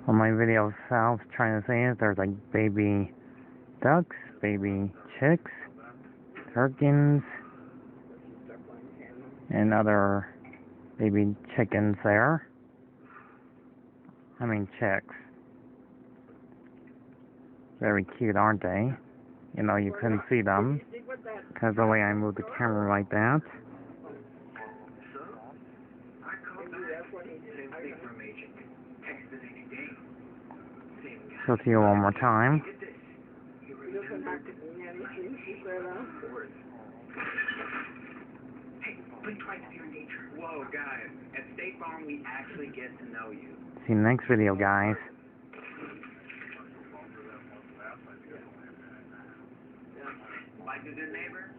On my video Sal's trying to say is there's like baby ducks, baby chicks, turkeys, and other baby chickens there. I mean chicks. Very cute, aren't they? You know, you couldn't see them because the way I moved the camera like that. Show to you one more time. Whoa, guys, at State Farm we actually get to know you. See you next video, guys. Like a good neighbor?